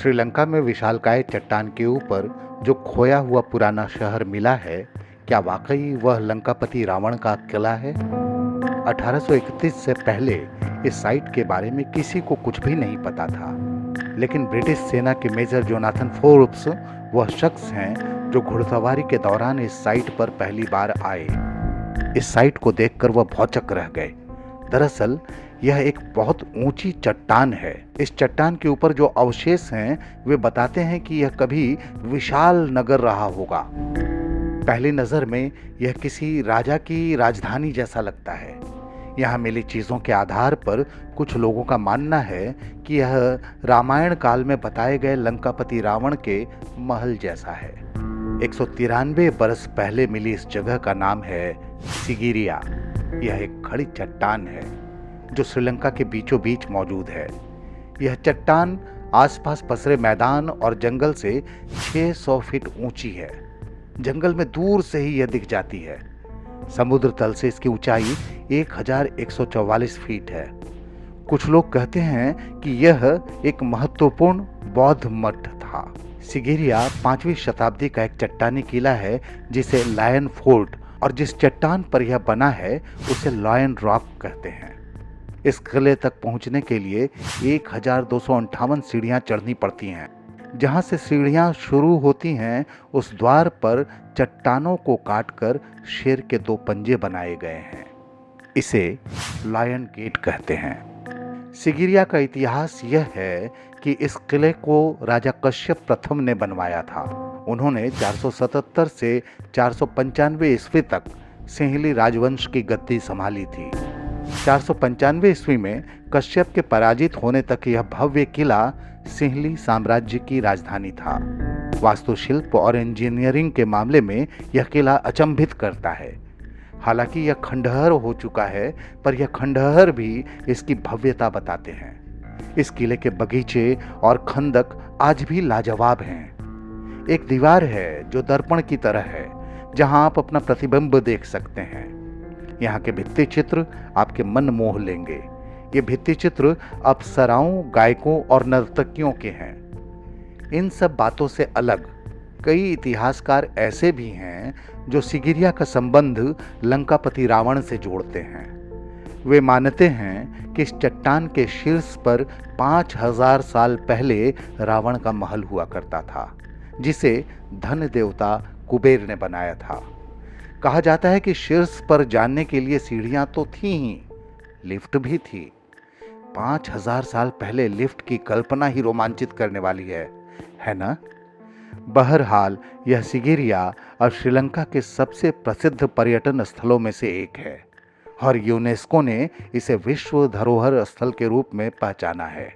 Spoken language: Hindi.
श्रीलंका में विशालकाय चट्टान के ऊपर जो खोया हुआ पुराना शहर मिला है, क्या वाकई वह लंकापति रावण का किला है? 1831 से पहले इस साइट के बारे में किसी को कुछ भी नहीं पता था, लेकिन ब्रिटिश सेना के मेजर जोनाथन फोर्ब्स वह शख्स हैं जो घुड़सवारी के दौरान इस साइट पर पहली बार आए। इस साइट को देखकर वह भौचक रह गए। दरअसल यह एक बहुत ऊंची चट्टान है। इस चट्टान के ऊपर जो अवशेष हैं वे बताते हैं कि यह कभी विशाल नगर रहा होगा। पहली नज़र में यह किसी राजा की राजधानी जैसा लगता है। यहाँ मिली चीज़ों के आधार पर कुछ लोगों का मानना है कि यह रामायण काल में बताए गए लंकापति रावण के महल जैसा है। 193 बरस पहले मिली इस जगह का नाम है सिगिरिया। यह एक खड़ी चट्टान है जो श्रीलंका के बीचों बीच मौजूद है। यह चट्टान आसपास पसरे मैदान और जंगल से 600 फीट ऊंची है। जंगल में दूर से ही यह दिख जाती है। समुद्र तल से इसकी ऊंचाई 1144 फीट है। कुछ लोग कहते हैं कि यह एक महत्वपूर्ण बौद्ध मठ था। सिगिरिया 5वीं शताब्दी का एक चट्टानी किला है जिसे लायन फोर्ट, और जिस चट्टान पर यह बना है उसे लायन रॉक कहते हैं। इस किले तक पहुंचने के लिए 1258 सीढ़ियां चढ़नी पड़ती हैं। जहां से सीढ़ियां शुरू होती हैं उस द्वार पर चट्टानों को काटकर शेर के 2 पंजे बनाए गए हैं। इसे लायन गेट कहते हैं। सिगिरिया का इतिहास यह है कि इस किले को राजा कश्यप प्रथम ने बनवाया था। उन्होंने 477 से 495 ईस्वी तक सिंहली राजवंश की गद्दी संभाली थी। 495 ईस्वी में कश्यप के पराजित होने तक यह भव्य किला सिंहली साम्राज्य की राजधानी था। वास्तुशिल्प और इंजीनियरिंग के मामले में यह किला अचंभित करता है। हालांकि यह खंडहर हो चुका है, पर यह खंडहर भी इसकी भव्यता बताते हैं। इस किले के बगीचे और खंदक आज भी लाजवाब हैं। एक दीवार है जो दर्पण की तरह है, जहां आप अपना प्रतिबिंब देख सकते हैं। यहाँ के भित्ति चित्र आपके मन मोह लेंगे। ये भित्ति चित्र अप्सराओं, गायकों और नर्तकियों के हैं। इन सब बातों से अलग कई इतिहासकार ऐसे भी हैं जो सिगिरिया का संबंध लंकापति रावण से जोड़ते हैं। वे मानते हैं कि इस चट्टान के शीर्ष पर 5000 साल पहले रावण का महल हुआ करता था, जिसे धन देवता कुबेर ने बनाया था। कहा जाता है कि शीर्ष पर जाने के लिए सीढ़ियां तो थी ही, लिफ्ट भी थी। 5000 साल पहले लिफ्ट की कल्पना ही रोमांचित करने वाली है ना? बहरहाल यह सिगिरिया अब श्रीलंका के सबसे प्रसिद्ध पर्यटन स्थलों में से एक है और यूनेस्को ने इसे विश्व धरोहर स्थल के रूप में पहचाना है।